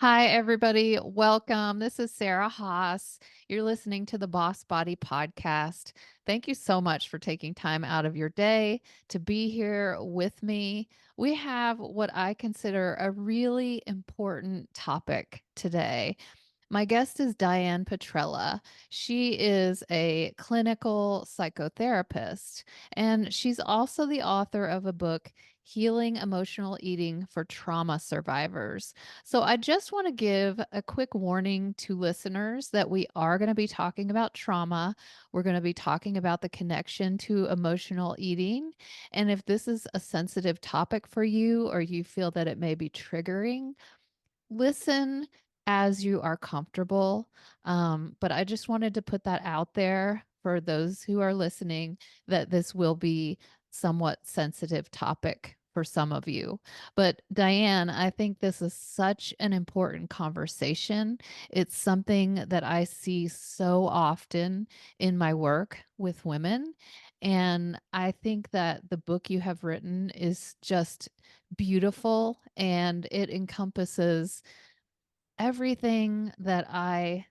Hi, everybody. Welcome. This is Sarah Haas. You're listening to the Boss Body Podcast. Thank you so much for taking time out of your day to be here with me. We have what I consider a really important topic today. My guest is Diane Petrella. She is a clinical psychotherapist, and she's also the author of a book, Healing Emotional Eating for Trauma Survivors. So, I just want to give a quick warning to listeners that we are going to be talking about trauma. We're going to be talking about the connection to emotional eating. And if this is a sensitive topic for you or you feel that it may be triggering, listen as you are comfortable. But I just wanted to put that out there for those who are listening that this will be somewhat sensitive topic for some of you. But Diane, I think this is such an important conversation. It's something that I see so often in my work with women. And I think that the book you have written is just beautiful and it encompasses everything that I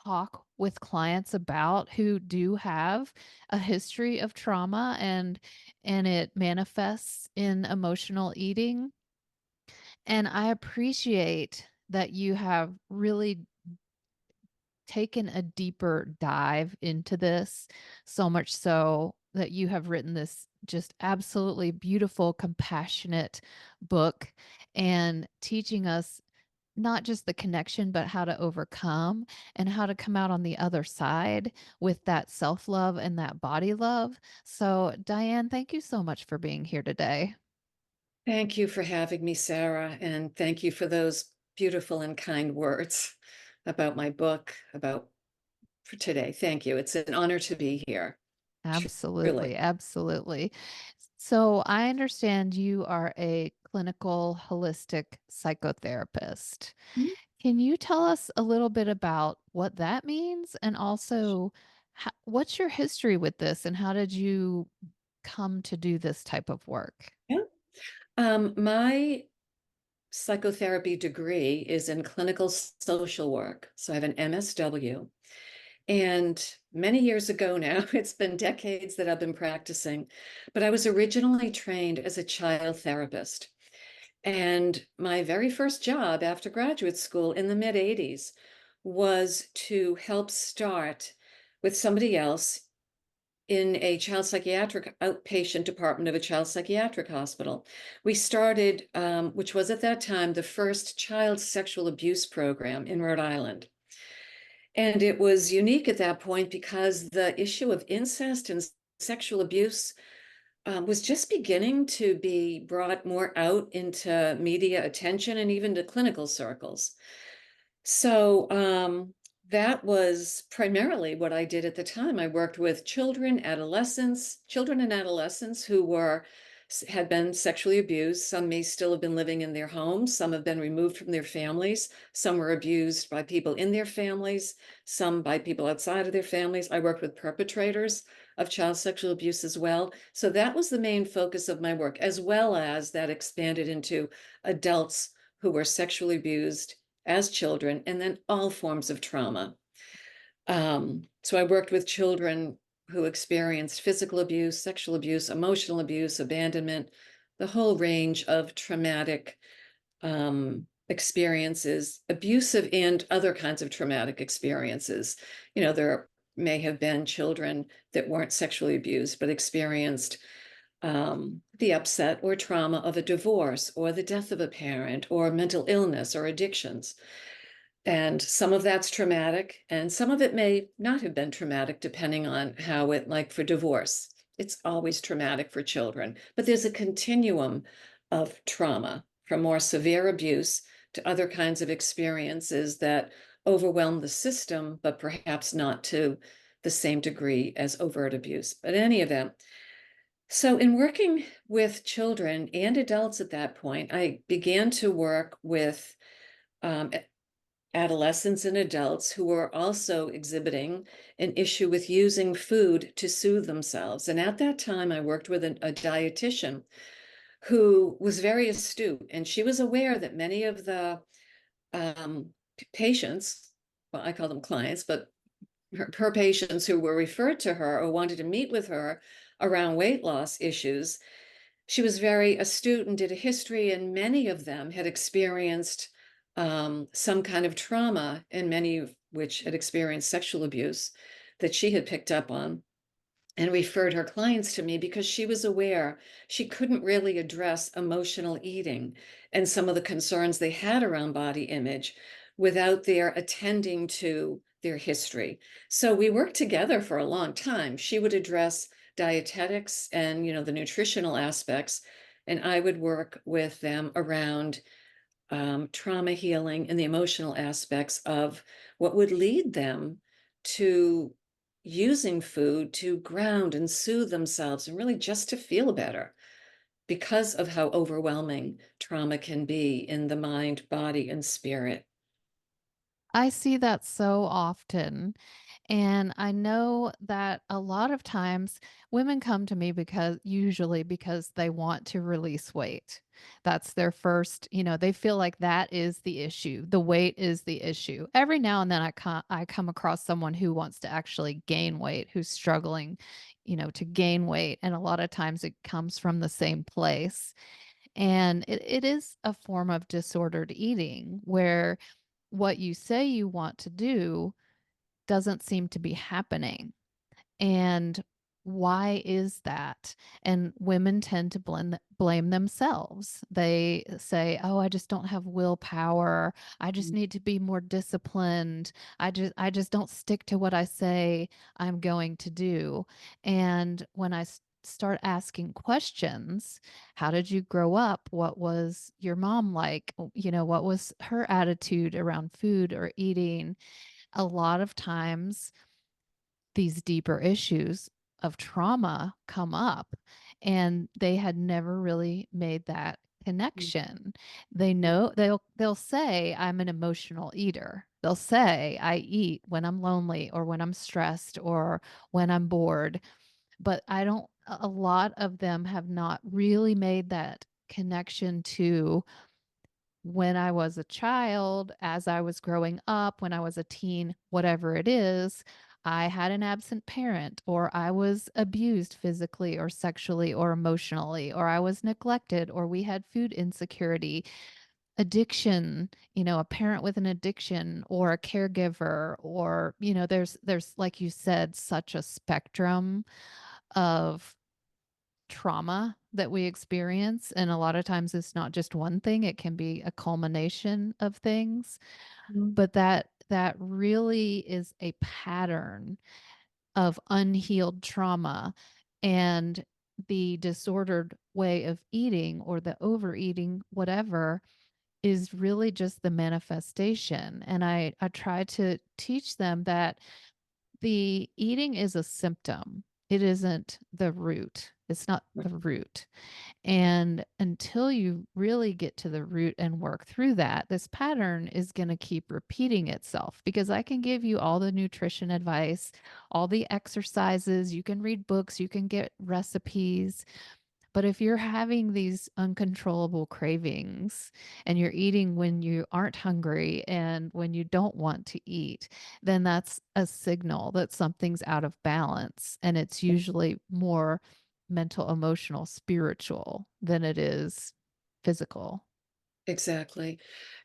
talk with clients about who do have a history of trauma and it manifests in emotional eating. And I appreciate that you have really taken a deeper dive into this, so much so that you have written this just absolutely beautiful, compassionate book and teaching us not just the connection, but how to overcome and how to come out on the other side with that self love and that body love. So, Diane, thank you so much for being here today. Thank you for having me, Sarah, and thank you for those beautiful and kind words about my book, about for today. Thank you. It's an honor to be here. Absolutely. Truly. Absolutely. So, I understand you are a clinical holistic psychotherapist. Can you tell us a little bit about what that means and also what's your history with this and how did you come to do this type of work? Yeah. My psychotherapy degree is in clinical social work. So I have an MSW. And many years ago now, it's been decades that I've been practicing, but I was originally trained as a child therapist. And my very first job after graduate school in the mid 80s was to help start with somebody else in a child psychiatric outpatient department of a child psychiatric hospital. We started, which was at that time the first child sexual abuse program in Rhode Island. And it was unique at that point because the issue of incest and sexual abuse was just beginning to be brought more out into media attention and even to clinical circles. So that was primarily what I did at the time. I worked with children and adolescents who had been sexually abused. Some may still have been living in their homes. Some have been removed from their families. Some were abused by people in their families, some by people outside of their families. I worked with perpetrators of child sexual abuse as well. So that was the main focus of my work, as well as that expanded into adults who were sexually abused as children, and then all forms of trauma. So I worked with children who experienced physical abuse, sexual abuse, emotional abuse, abandonment, the whole range of traumatic experiences, abusive and other kinds of traumatic experiences. There may have been children that weren't sexually abused, but experienced the upset or trauma of a divorce or the death of a parent or mental illness or addictions. And some of that's traumatic, and some of it may not have been traumatic, depending on how like for divorce, it's always traumatic for children. But there's a continuum of trauma from more severe abuse to other kinds of experiences that overwhelm the system, but perhaps not to the same degree as overt abuse. But in any event, so in working with children and adults at that point, I began to work with um, adolescents and adults who were also exhibiting an issue with using food to soothe themselves. And at that time, I worked with a dietitian who was very astute, and she was aware that many of the patients, well, I call them clients, but her patients who were referred to her or wanted to meet with her around weight loss issues, she was very astute and did a history, and many of them had experienced some kind of trauma, and many of which had experienced sexual abuse that she had picked up on, and referred her clients to me because she was aware she couldn't really address emotional eating and some of the concerns they had around body image without their attending to their history. So we worked together for a long time. She would address dietetics and, the nutritional aspects, and I would work with them around trauma healing and the emotional aspects of what would lead them to using food to ground and soothe themselves and really just to feel better because of how overwhelming trauma can be in the mind, body, and spirit. I see that so often. And I know that a lot of times women come to me usually because they want to release weight. That's their first, they feel like that is the issue. The weight is the issue. Every now and then I come across someone who wants to actually gain weight, who's struggling, to gain weight. And a lot of times it comes from the same place. And it is a form of disordered eating where what you say you want to do doesn't seem to be happening. And why is that? And women tend to blame themselves. They say, "Oh, I just don't have willpower. I just need to be more disciplined. I just don't stick to what I say I'm going to do." And when I start asking questions, how did you grow up? What was your mom like? What was her attitude around food or eating? A lot of times these deeper issues of trauma come up and they had never really made that connection. They know they'll say I'm an emotional eater. They'll say I eat when I'm lonely or when I'm stressed or when I'm bored, but I don't a lot of them have not really made that connection to when I was a child, as I was growing up, when I was a teen, whatever it is, I had an absent parent, or I was abused physically or sexually or emotionally, or I was neglected, or we had food insecurity, addiction, a parent with an addiction, or a caregiver, or, there's, like you said, such a spectrum of trauma that we experience. And a lot of times it's not just one thing, it can be a culmination of things. Mhm. But that really is a pattern of unhealed trauma. And the disordered way of eating or the overeating, whatever, is really just the manifestation. And I try to teach them that the eating is a symptom. It isn't the root. It's not the root. And until you really get to the root and work through that, this pattern is going to keep repeating itself because I can give you all the nutrition advice, all the exercises, you can read books, you can get recipes, but if you're having these uncontrollable cravings and you're eating when you aren't hungry and when you don't want to eat, then that's a signal that something's out of balance. And it's usually more mental, emotional, spiritual than it is physical. Exactly.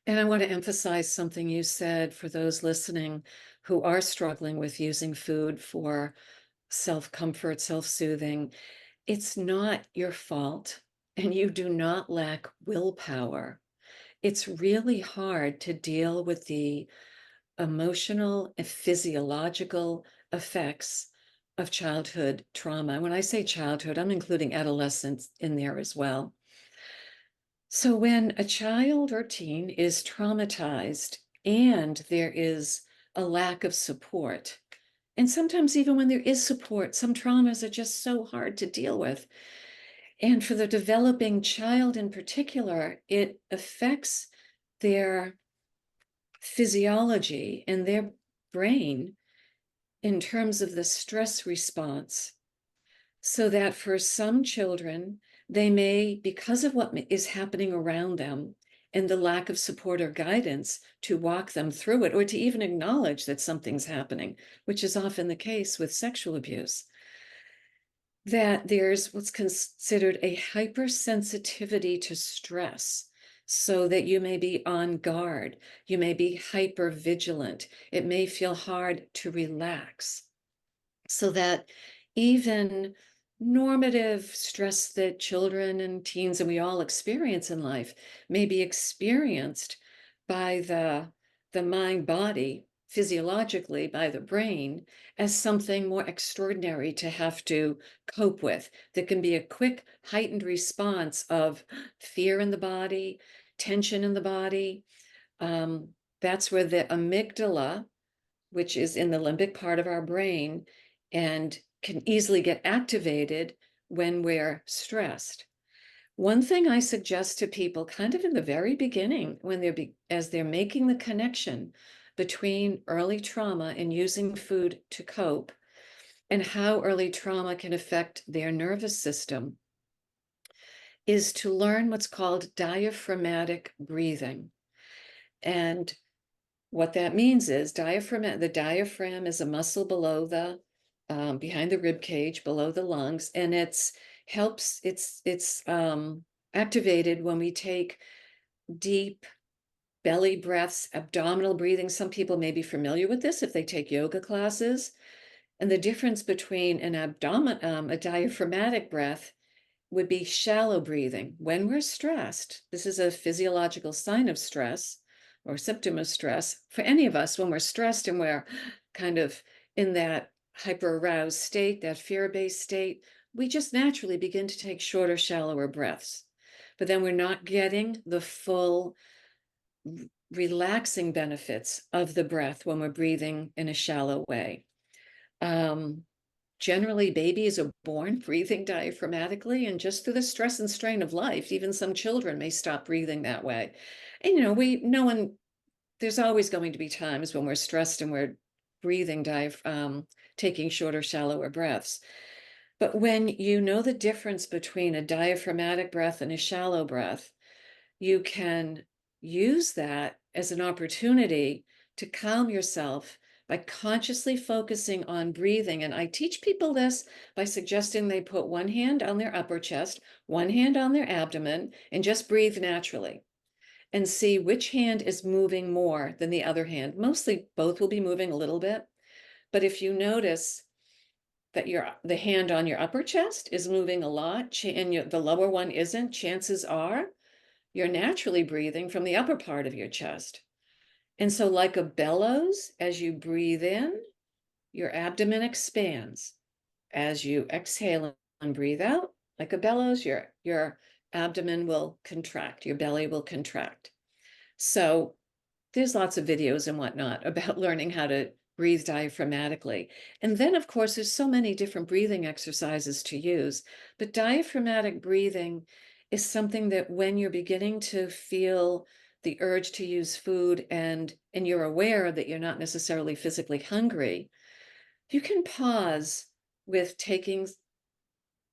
And I want to emphasize something you said for those listening who are struggling with using food for self-comfort, self-soothing. It's not your fault, and you do not lack willpower. It's really hard to deal with the emotional and physiological effects of childhood trauma. When I say childhood, I'm including adolescence in there as well. So when a child or teen is traumatized and there is a lack of support, and sometimes even when there is support, some traumas are just so hard to deal with. And for the developing child in particular, it affects their physiology and their brain in terms of the stress response. So that for some children, they may, because of what is happening around them and the lack of support or guidance to walk them through it, or to even acknowledge that something's happening, which is often the case with sexual abuse. That there's what's considered a hypersensitivity to stress, so that you may be on guard, you may be hyper vigilant, it may feel hard to relax, so that even normative stress that children and teens and we all experience in life may be experienced by the mind body physiologically by the brain as something more extraordinary to have to cope with, that can be a quick heightened response of fear in the body, tension in the body. That's where the amygdala, which is in the limbic part of our brain and can easily get activated when we're stressed. One thing I suggest to people kind of in the very beginning, when as they're making the connection between early trauma and using food to cope, and how early trauma can affect their nervous system, is to learn what's called diaphragmatic breathing. And what that means is the diaphragm is a muscle below the behind the rib cage, below the lungs, and it's activated when we take deep belly breaths, abdominal breathing. Some people may be familiar with this if they take yoga classes. And the difference between a diaphragmatic breath would be shallow breathing. When we're stressed, this is a physiological sign of stress or symptom of stress for any of us. When we're stressed and we're kind of in that hyper aroused state, that fear-based state, we just naturally begin to take shorter, shallower breaths. But then we're not getting the full relaxing benefits of the breath when we're breathing in a shallow way. Generally, babies are born breathing diaphragmatically, and just through the stress and strain of life, even some children may stop breathing that way. And there's always going to be times when we're stressed and we're breathing taking shorter, shallower breaths. But when you know the difference between a diaphragmatic breath and a shallow breath, you can use that as an opportunity to calm yourself by consciously focusing on breathing. And I teach people this by suggesting they put one hand on their upper chest, one hand on their abdomen, and just breathe naturally and see which hand is moving more than the other hand. Mostly both will be moving a little bit. But if you notice that the hand on your upper chest is moving a lot and the lower one isn't, chances are you're naturally breathing from the upper part of your chest. And so like a bellows, as you breathe in, your abdomen expands. As you exhale and breathe out, like a bellows, your abdomen will contract, your belly will contract. So there's lots of videos and whatnot about learning how to breathe diaphragmatically. And then, of course, there's so many different breathing exercises to use. But diaphragmatic breathing is something that when you're beginning to feel the urge to use food and you're aware that you're not necessarily physically hungry, you can pause with taking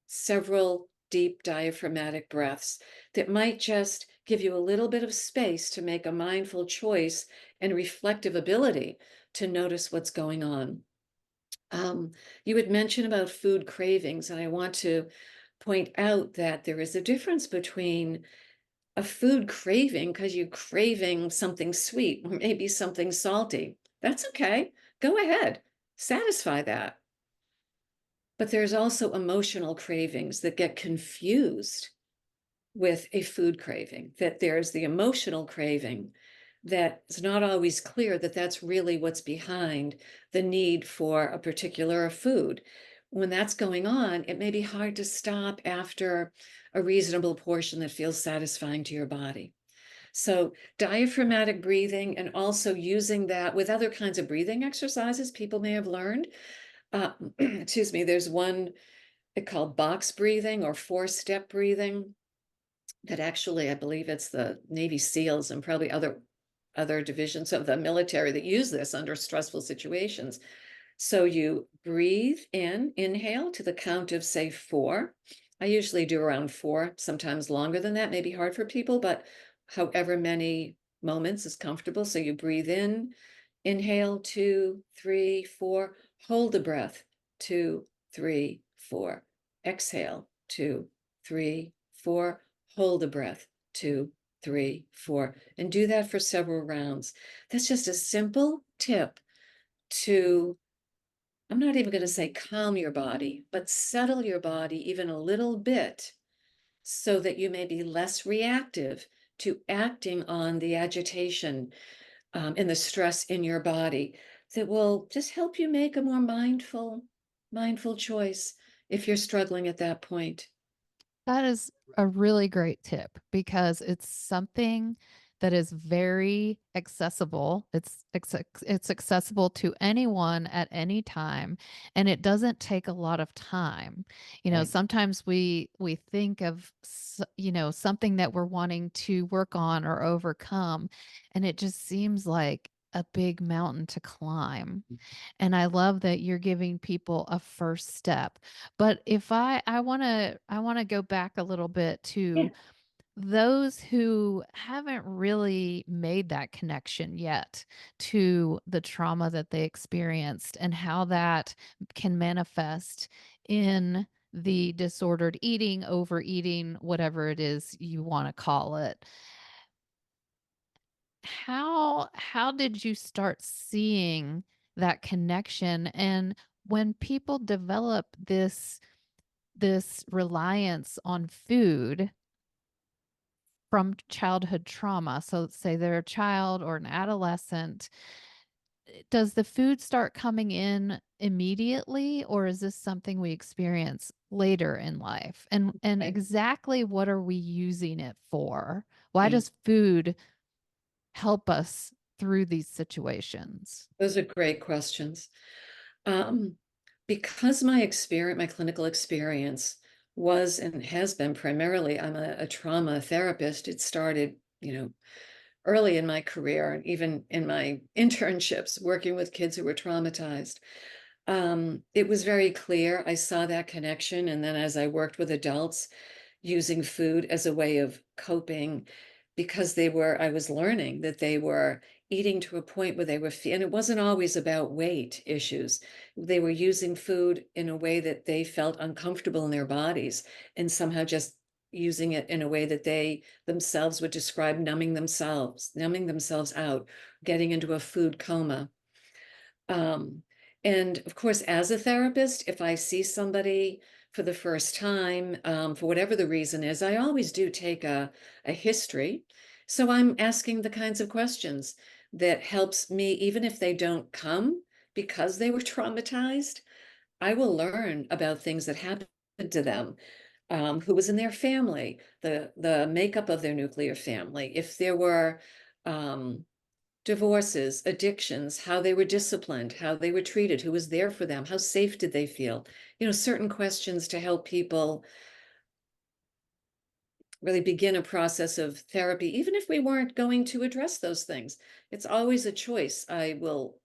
several deep diaphragmatic breaths that might just give you a little bit of space to make a mindful choice and reflective ability to notice what's going on. You had mentioned about food cravings, and I want to point out that there is a difference between a food craving because you're craving something sweet or maybe something salty. That's okay. Go ahead, satisfy that. But there's also emotional cravings that get confused with a food craving, that there's the emotional craving that it's not always clear that that's really what's behind the need for a particular food. When that's going on, it may be hard to stop after a reasonable portion that feels satisfying to your body. So diaphragmatic breathing, and also using that with other kinds of breathing exercises people may have learned. Excuse me, there's one called box breathing or 4-step breathing that actually, I believe it's the Navy SEALs and probably other divisions of the military that use this under stressful situations. So you breathe in, inhale to the count of, say, 4. I usually do around 4, sometimes longer than that, may be hard for people, but however many moments is comfortable. So you breathe in, inhale, 2, 3, 4, hold the breath, 2, 3, 4, exhale, 2, 3, 4, hold the breath, 2, 3, 4, and do that for several rounds. That's just a simple tip to, I'm not even going to say calm your body, but settle your body even a little bit so that you may be less reactive to acting on the agitation and the stress in your body, that will just help you make a more mindful choice if you're struggling at that point. That is a really great tip because it's something that is very accessible. It's accessible to anyone at any time, and it doesn't take a lot of time. Right. Sometimes we think of something that we're wanting to work on or overcome, and it just seems like a big mountain to climb. And I love that you're giving people a first step. But if I want to go back a little bit Yeah. to those who haven't really made that connection yet to the trauma that they experienced and how that can manifest in the disordered eating, overeating, whatever it is you want to call it. How did you start seeing that connection? And when people develop this reliance on food from childhood trauma, so let's say they're a child or an adolescent, does the food start coming in immediately, or is this something we experience later in life? And Okay. exactly what are we using it for? Why Yeah. does food help us through these situations? Those are great questions. Um, because my clinical experience was and has been primarily, I'm a trauma therapist. It started, early in my career and even in my internships working with kids who were traumatized. It was very clear. I saw that connection. And then as I worked with adults, using food as a way of coping, because I was learning that they were eating to a point where and it wasn't always about weight issues. They were using food in a way that they felt uncomfortable in their bodies and somehow just using it in a way that they themselves would describe numbing themselves out, getting into a food coma. Um, and of course, as a therapist, if I see somebody for the first time, for whatever the reason is, I always do take a history. So I'm asking the kinds of questions that helps me, even if they don't come because they were traumatized, I will learn about things that happened to them, who was in their family, the makeup of their nuclear family, if there were um, divorces, addictions, how they were disciplined, how they were treated, who was there for them, how safe did they feel? Certain questions to help people really begin a process of therapy, even if we weren't going to address those things. It's always a choice I will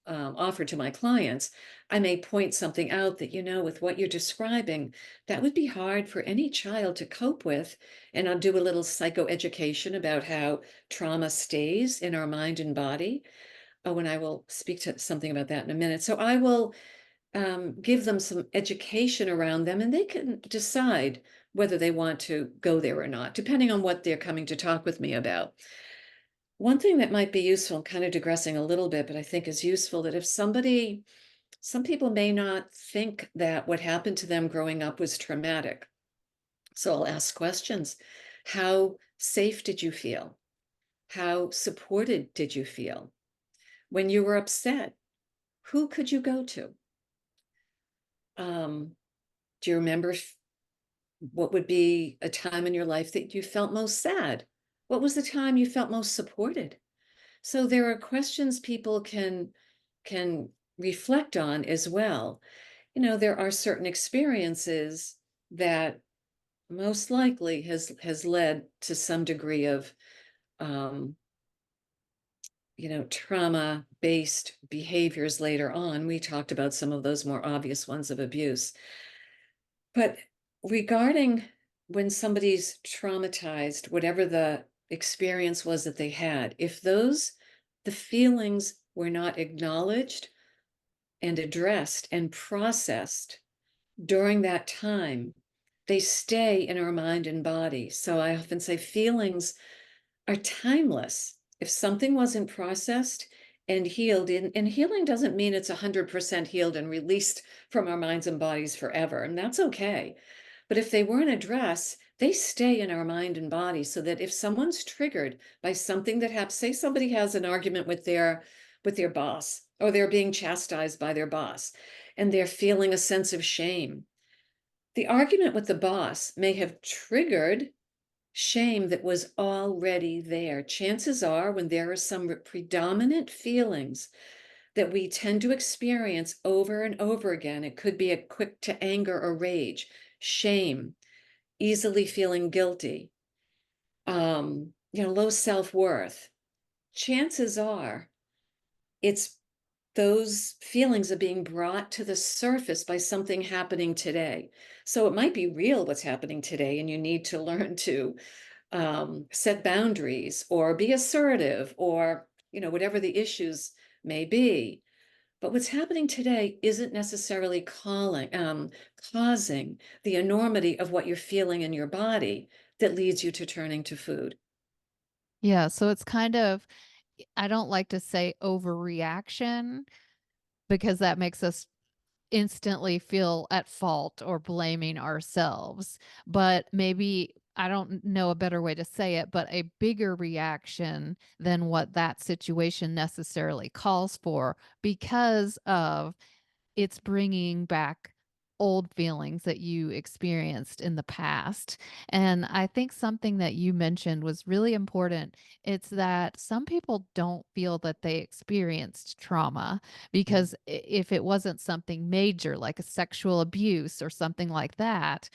offer to my clients. I may point something out that, with what you're describing, that would be hard for any child to cope with. And I'll do a little psychoeducation about how trauma stays in our mind and body. Oh, and I will speak to something about that in a minute. So I will give them some education around them, and they can decide whether they want to go there or not, depending on what they're coming to talk with me about. One thing that might be useful, I'm kind of digressing a little bit, but I think is useful, that if some people may not think that what happened to them growing up was traumatic. So I'll ask questions. How safe did you feel? How supported did you feel? When you were upset, who could you go to? Um, do you remember what would be a time in your life that you felt most sad? What was the time you felt most supported? So there are questions people can reflect on as well. There are certain experiences that most likely has led to some degree of um, trauma-based behaviors later on. We talked about some of those more obvious ones of abuse. But regarding when somebody's traumatized, whatever the experience was that they had, if the feelings were not acknowledged and addressed and processed during that time, they stay in our mind and body. So I often say feelings are timeless. If something wasn't processed and healed, and healing doesn't mean it's 100% healed and released from our minds and bodies forever, and that's okay. But if they weren't addressed, they stay in our mind and body, so that if someone's triggered by something that happens, say somebody has an argument with their boss, or they're being chastised by their boss, and they're feeling a sense of shame. The argument with the boss may have triggered shame that was already there. Chances are, when there are some predominant feelings that we tend to experience over and over again, it could be a quick to anger or rage, shame, easily feeling guilty, low self-worth. Chances are it's those feelings are being brought to the surface by something happening today. So it might be real what's happening today, and you need to learn to set boundaries or be assertive, or whatever the issues may be. But what's happening today isn't necessarily causing the enormity of what you're feeling in your body that leads you to turning to food. Yeah, so it's kind of, I don't like to say overreaction because that makes us instantly feel at fault or blaming ourselves. But maybe, I don't know a better way to say it, but a bigger reaction than what that situation necessarily calls for because of it's bringing back old feelings that you experienced in the past. And I think something that you mentioned was really important. It's that some people don't feel that they experienced trauma Mm. because if it wasn't something major like a sexual abuse or something like that,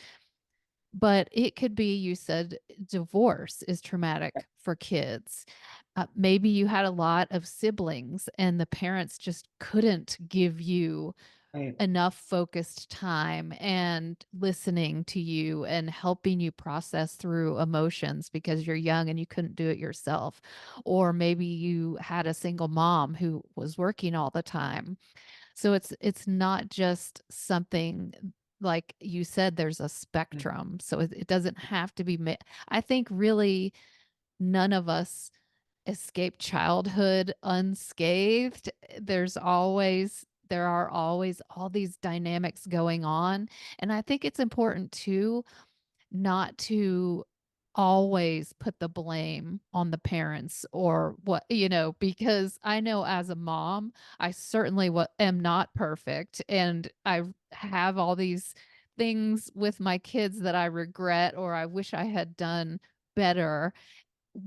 but it could be, you said divorce is traumatic for kids. Maybe you had a lot of siblings and the parents just couldn't give you Right. enough focused time and listening to you and helping you process through emotions because you're young and you couldn't do it yourself. Or maybe you had a single mom who was working all the time. So it's not just something like you said, there's a Mm. spectrum. So it doesn't have to be I think really none of us escape childhood unscathed. There are always all these dynamics going on. And I think it's important too not to always put the blame on the parents or because I know as a mom, I certainly am not perfect and I have all these things with my kids that I regret or I wish I had done better.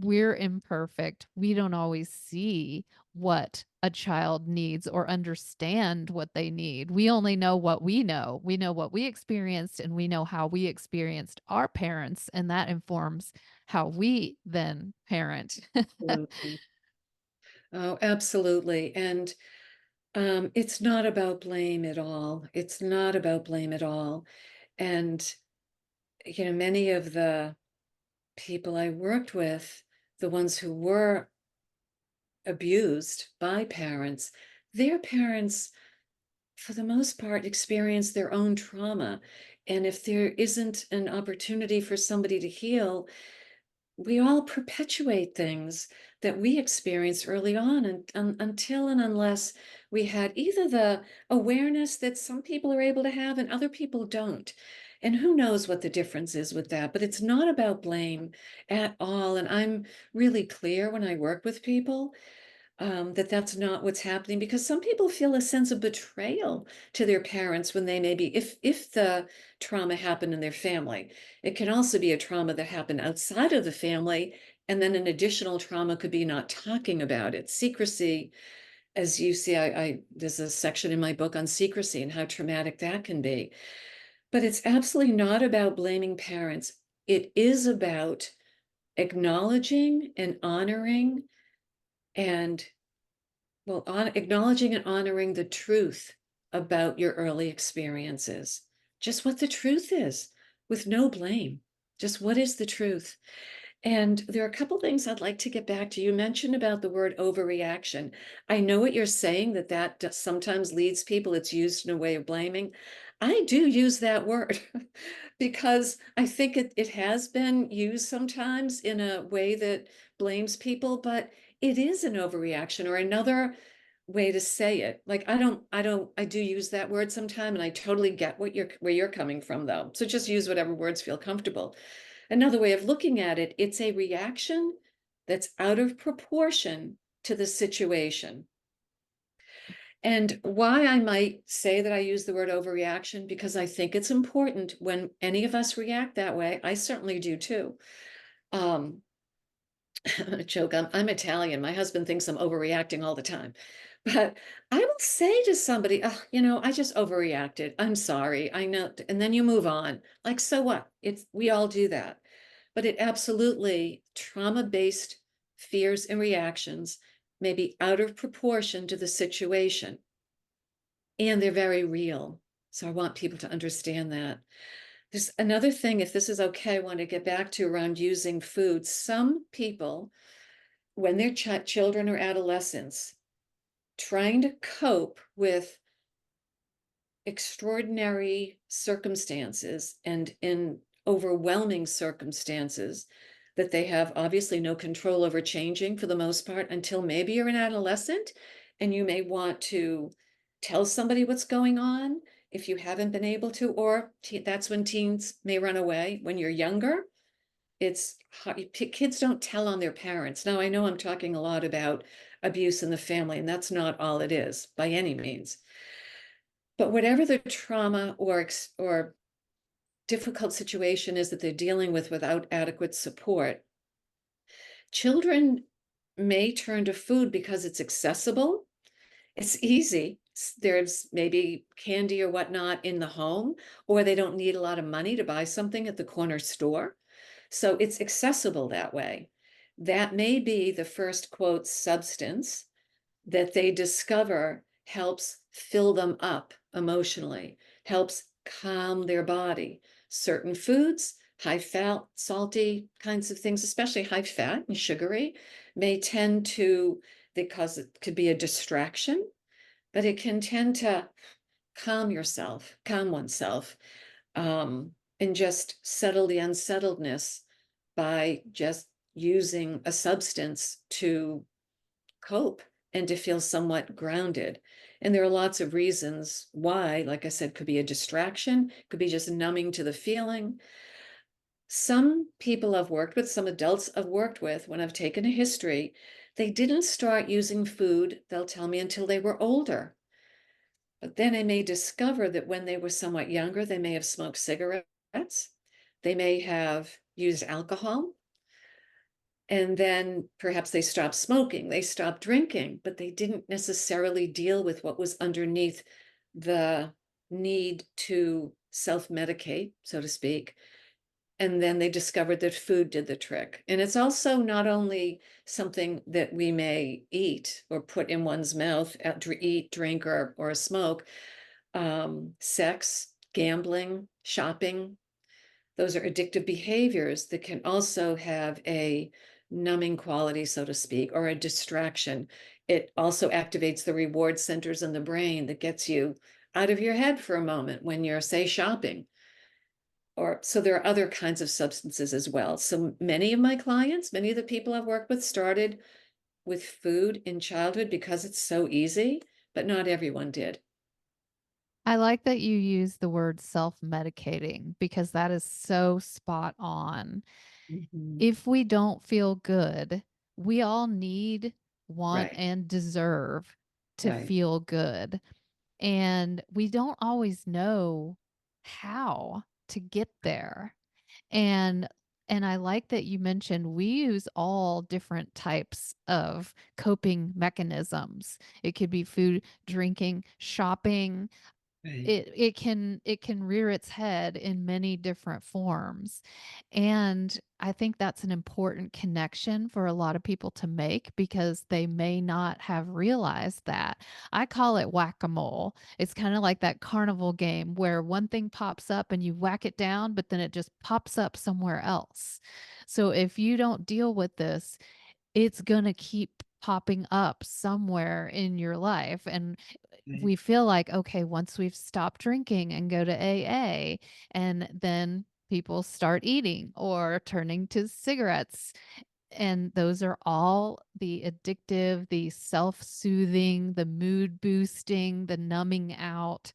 We're imperfect. We don't always see what a child needs or understand what they need. We only know what we know. We know what we experienced and we know how we experienced our parents, and that informs how we then parent. Absolutely. Oh, absolutely. And it's not about blame at all. It's not about blame at all. And, many of the people I worked with, the ones who were abused by parents, their parents, for the most part, experience their own trauma. And if there isn't an opportunity for somebody to heal, we all perpetuate things that we experienced early on, and until and unless we had either the awareness that some people are able to have and other people don't. And who knows what the difference is with that, but it's not about blame at all. And I'm really clear when I work with people that that's not what's happening, because some people feel a sense of betrayal to their parents when they maybe, if the trauma happened in their family. It can also be a trauma that happened outside of the family, and then an additional trauma could be not talking about it. Secrecy, as you see, I there's a section in my book on secrecy and how traumatic that can be. But it's absolutely not about blaming parents. It is about acknowledging and honoring and acknowledging and honoring the truth about your early experiences. Just what the truth is, with no blame. Just what is the truth? And there are a couple things I'd like to get back to. You mentioned about the word overreaction. I know what you're saying, that sometimes leads people, it's used in a way of blaming. I do use that word because I think it has been used sometimes in a way that blames people, but it is an overreaction, or another way to say it. Like I do use that word sometime, and I totally get where you're coming from though. So just use whatever words feel comfortable. Another way of looking at it, it's a reaction that's out of proportion to the situation. And why I might say that I use the word overreaction, because I think it's important when any of us react that way. I certainly do too. Um, a joke, I'm Italian. My husband thinks I'm overreacting all the time. But I will say to somebody, oh, I just overreacted. I'm sorry. I know. And then you move on. Like, so what? We all do that. But it absolutely, trauma-based fears and reactions may be out of proportion to the situation. And they're very real. So I want people to understand that. There's another thing, if this is okay, I want to get back to around using food. Some people, when they're children or adolescents, trying to cope with extraordinary circumstances and in overwhelming circumstances that they have obviously no control over changing for the most part until maybe you're an adolescent and you may want to tell somebody what's going on if you haven't been able to, or that's when teens may run away. When you're younger, it's kids don't tell on their parents. Now, I know I'm talking a lot about abuse in the family, and that's not all it is by any means. But whatever the trauma or difficult situation is that they're dealing with without adequate support, children may turn to food because it's accessible, it's easy. There's maybe candy or whatnot in the home, or they don't need a lot of money to buy something at the corner store. So it's accessible that way. That may be the first, quote, substance that they discover helps fill them up emotionally, helps calm their body. Certain foods, high fat, salty kinds of things, especially high fat and sugary, may tend to, because it could be a distraction, but it can tend to calm oneself, and just settle the unsettledness by just using a substance to cope and to feel somewhat grounded. And there are lots of reasons why, like I said, could be a distraction, could be just numbing to the feeling. Some people I've worked with, some adults I've worked with, when I've taken a history, they didn't start using food, they'll tell me, until they were older. But then I may discover that when they were somewhat younger, they may have smoked cigarettes, they may have used alcohol, and then perhaps they stopped smoking, they stopped drinking, but they didn't necessarily deal with what was underneath the need to self-medicate, so to speak. And then they discovered that food did the trick. And it's also not only something that we may eat or put in one's mouth, eat, drink, or smoke. Sex, gambling, shopping, those are addictive behaviors that can also have a numbing quality, so to speak, or a distraction. It also activates the reward centers in the brain that gets you out of your head for a moment when you're, say, shopping. Or so there are other kinds of substances as well. So many of my clients, many of the people I've worked with started with food in childhood because it's so easy, but not everyone did. I like that you use the word self-medicating because that is so spot on. Mhm. If we don't feel good, we all need, want, Right, and deserve to right, feel good. And we don't always know how to get there. And and I like that you mentioned we use all different types of coping mechanisms. It could be food, drinking, shopping, right. it can rear its head in many different forms. And I think that's an important connection for a lot of people to make because they may not have realized that. I call it whack-a-mole. It's kind of like that carnival game where one thing pops up and you whack it down, but then it just pops up somewhere else. So if you don't deal with this, it's going to keep popping up somewhere in your life. And Right. we feel like, okay, once we've stopped drinking and go to AA, and then people start eating or turning to cigarettes. And those are all the addictive, the self soothing, the mood boosting, the numbing out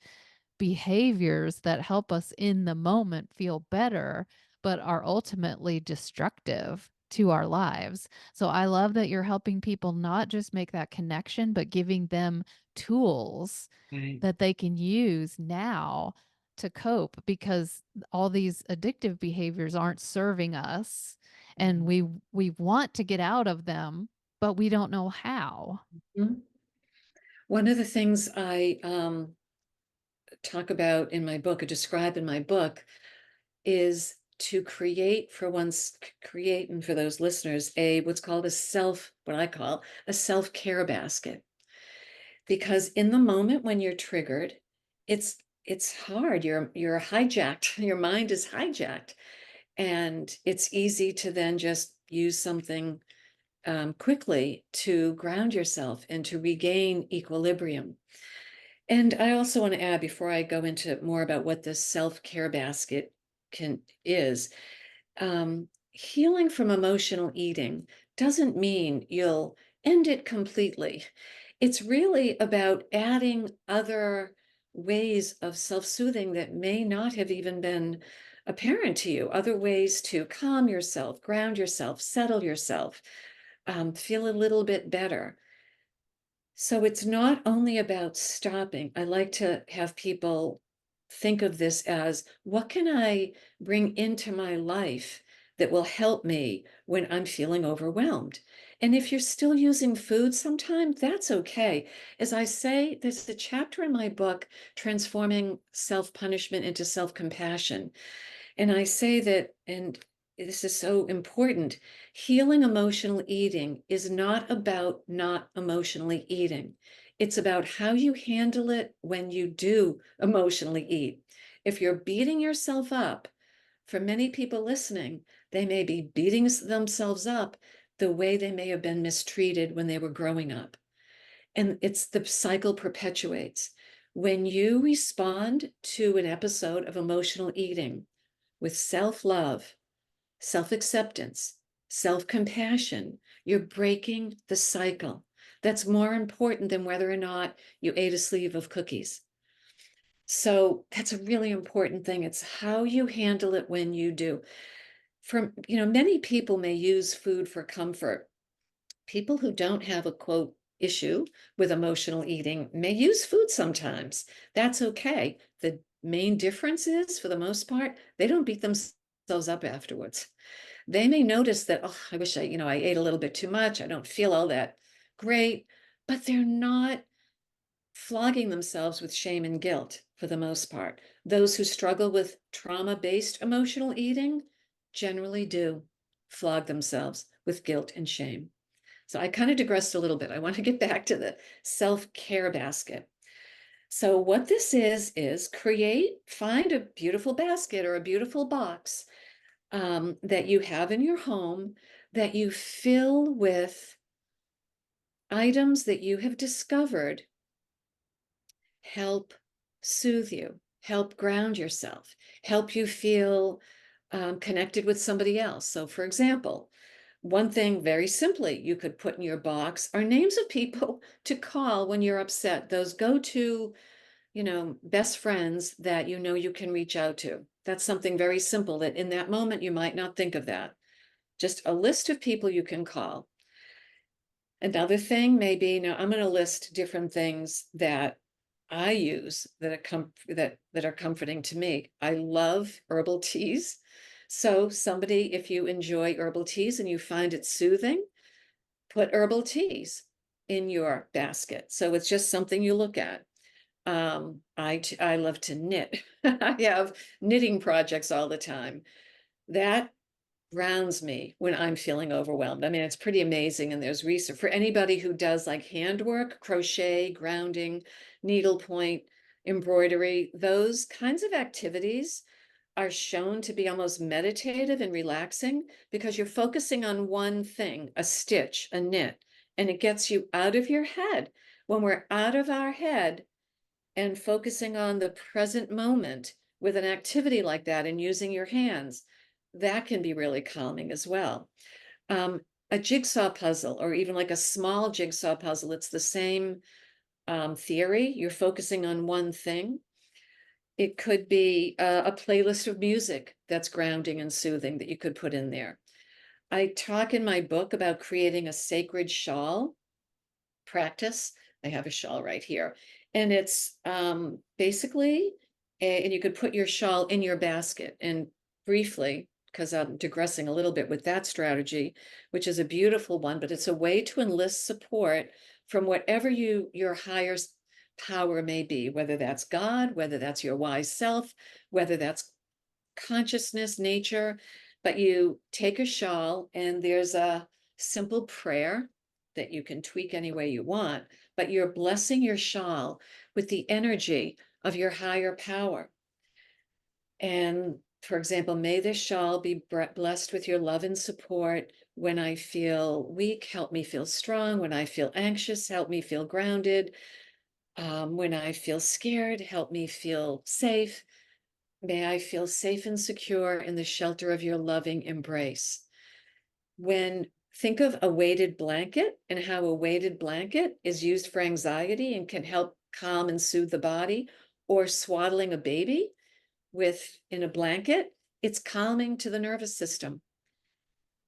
behaviors that help us in the moment feel better, but are ultimately destructive to our lives. So I love that you're helping people not just make that connection, but giving them tools Right. that they can use now to cope, because all these addictive behaviors aren't serving us, and Mhm. we want to get out of them, but we don't know how. Mhm. One of the things I talk about in my book, or describe in my book, is to create for one's create and for those listeners a what's called a what I call a self-care basket. Because in the moment when you're triggered, it's hard. You're hijacked. Your mind is hijacked, and it's easy to then just use something quickly to ground yourself and to regain equilibrium. And I also want to add, before I go into more about what this self-care basket can is, healing from emotional eating doesn't mean you'll end it completely. It's really about adding other ways of self-soothing that may not have even been apparent to you, other ways to calm yourself, ground yourself, settle yourself, feel a little bit better. So it's not only about stopping. I like to have people think of this as, what can I bring into my life that will help me when I'm feeling overwhelmed? And if you're still using food sometime, that's okay. As I say, there's a chapter in my book, Transforming Self-Punishment into Self-Compassion. And I say that, and this is so important, healing emotional eating is not about not emotionally eating. It's about how you handle it when you do emotionally eat. If you're beating yourself up, for many people listening, they may be beating themselves up the way they may have been mistreated when they were growing up. And it's the cycle perpetuates. When you respond to an episode of emotional eating with self-love, self-acceptance, self-compassion, you're breaking the cycle. That's more important than whether or not you ate a sleeve of cookies. So that's a really important thing. It's how you handle it when you do. Many people may use food for comfort. People who don't have a quote issue with emotional eating may use food sometimes. That's okay. The main difference is, for the most part, they don't beat themselves up afterwards. They may notice that, oh, I wish I ate a little bit too much. I don't feel all that great, but they're not flogging themselves with shame and guilt for the most part. Those who struggle with trauma-based emotional eating generally do flog themselves with guilt and shame. So I kind of digressed a little bit. I want to get back to the self-care basket. So what this is find a beautiful basket or a beautiful box that you have in your home that you fill with items that you have discovered help soothe you, help ground yourself, help you feel connected with somebody else. So, for example, one thing very simply you could put in your box are names of people to call when you're upset, those go-to, best friends that you can reach out to. That's something very simple that in that moment you might not think of that. Just a list of people you can call. Another thing may be, now I'm going to list different things that I use that are comforting to me. I love herbal teas. So somebody, if you enjoy herbal teas and you find it soothing, put herbal teas in your basket. So it's just something you look at. I love to knit. I have knitting projects all the time. That grounds me when I'm feeling overwhelmed. I mean, it's pretty amazing. And there's research for anybody who does like handwork, crochet, grounding, needlepoint, embroidery, those kinds of activities are shown to be almost meditative and relaxing because you're focusing on one thing, a stitch, a knit, and it gets you out of your head. When we're out of our head and focusing on the present moment with an activity like that and using your hands, that can be really calming as well. Um, a jigsaw puzzle, or even like a small jigsaw puzzle, it's the same theory. You're focusing on one thing. It could be a playlist of music that's grounding and soothing that you could put in there. I talk in my book about creating a sacred shawl practice. I have a shawl right here. And it's basically, and you could put your shawl in your basket. And briefly, because I'm digressing a little bit with that strategy, which is a beautiful one, but it's a way to enlist support from whatever your higher power may be, whether that's God, whether that's your wise self, whether that's consciousness, nature. But you take a shawl and there's a simple prayer that you can tweak any way you want, but you're blessing your shawl with the energy of your higher power. And for example, may this shawl be blessed with your love and support. When I feel weak, help me feel strong. When I feel anxious, help me feel grounded. When I feel scared, help me feel safe. May I feel safe and secure in the shelter of your loving embrace. When think of a weighted blanket and how a weighted blanket is used for anxiety and can help calm and soothe the body, or swaddling a baby with in a blanket, it's calming to the nervous system.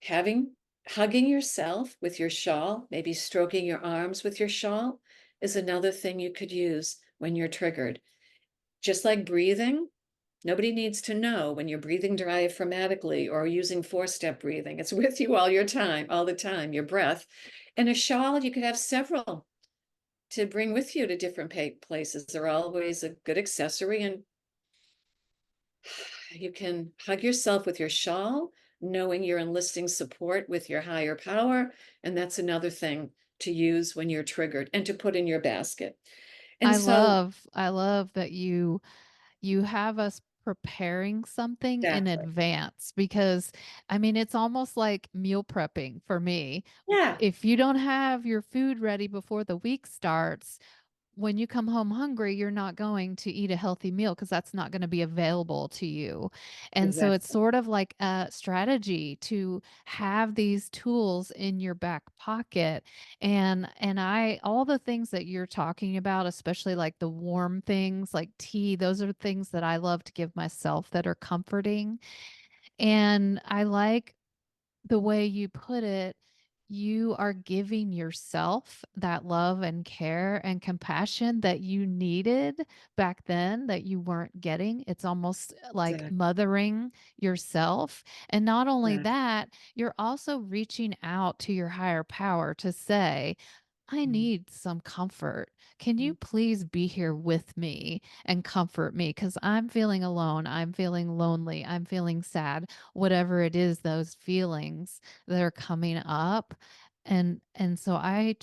Hugging yourself with your shawl, maybe stroking your arms with your shawl, is another thing you could use when you're triggered. Just like breathing, nobody needs to know when you're breathing diaphragmatically or using four-step breathing. It's with you all the time, your breath. And a shawl, you could have several to bring with you to different places. They're always a good accessory, and you can hug yourself with your shawl, knowing you're enlisting support with your higher power. And that's another thing to use when you're triggered and to put in your basket. And so I love that you have us preparing something in exactly. advance because I mean it's almost like meal prepping for me. Yeah, If you don't have your food ready before the week starts, when you come home hungry, you're not going to eat a healthy meal because that's not going to be available to you. And so it's exactly. sort of like a strategy to have these tools in your back pocket. And I all the things that you're talking about, especially like the warm things like tea, those are things that I love to give myself that are comforting. And I like the way you put it, you are giving yourself that love and care and compassion that you needed back then that you weren't getting. It's almost like Exactly. mothering yourself. And not only Yeah. that, you're also reaching out to your higher power to say, I Mm, need some comfort. Can you mm, please be here with me and comfort me? Because I'm feeling alone. I'm feeling lonely. I'm feeling sad. Whatever it is, those feelings that are coming up. And so I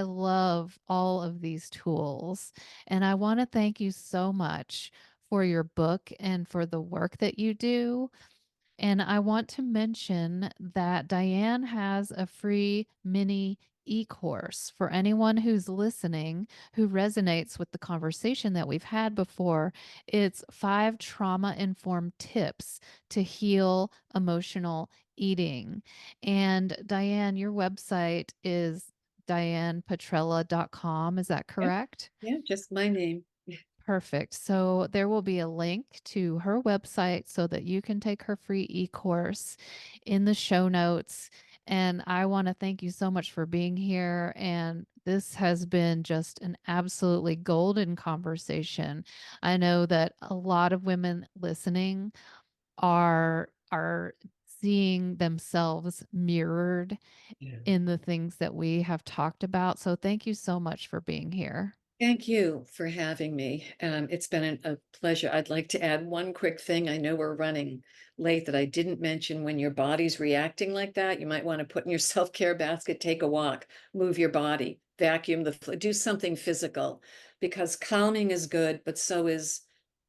love all of these tools. And I want to thank you so much for your book and for the work that you do. And I want to mention that Diane has a free mini e-course for anyone who's listening who resonates with the conversation that we've had before. It's 5 trauma-informed tips to heal emotional eating. And Diane, your website is dianepetrella.com. Is that yeah, correct? yeah, just my name. Perfect. So there will be a link to her website so that you can take her free e-course in the show notes. And I want to thank you so much for being here. And this has been just an absolutely golden conversation. I know that a lot of women listening are seeing themselves mirrored Yeah. in the things that we have talked about. So thank you so much for being here. Thank you for having me. It's been a pleasure. I'd like to add one quick thing. I know we're running late that I didn't mention. When your body's reacting like that, you might want to put in your self-care basket, take a walk, move your body, vacuum do something physical, because calming is good, but so is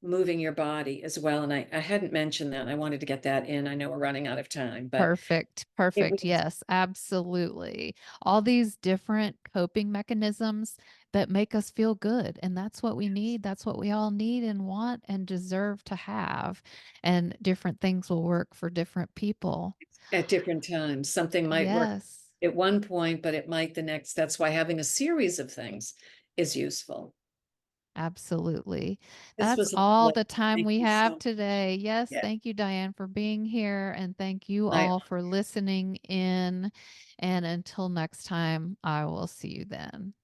moving your body as well. And I hadn't mentioned that. I wanted to get that in. I know we're running out of time, but Perfect. it Perfect. was Yes, absolutely. All these different coping mechanisms that make us feel good. And that's what we need. That's what we all need and want and deserve to have. And different things will work for different people. at different times. Something might work Yes, at one point, but it might the next. That's why having a series of things is useful. absolutely. This That's was all lovely. the time Thank we you have so today. Yes, yeah. thank you, Diane, for being here. And thank you I all for listening in. And until next time, I will see you then.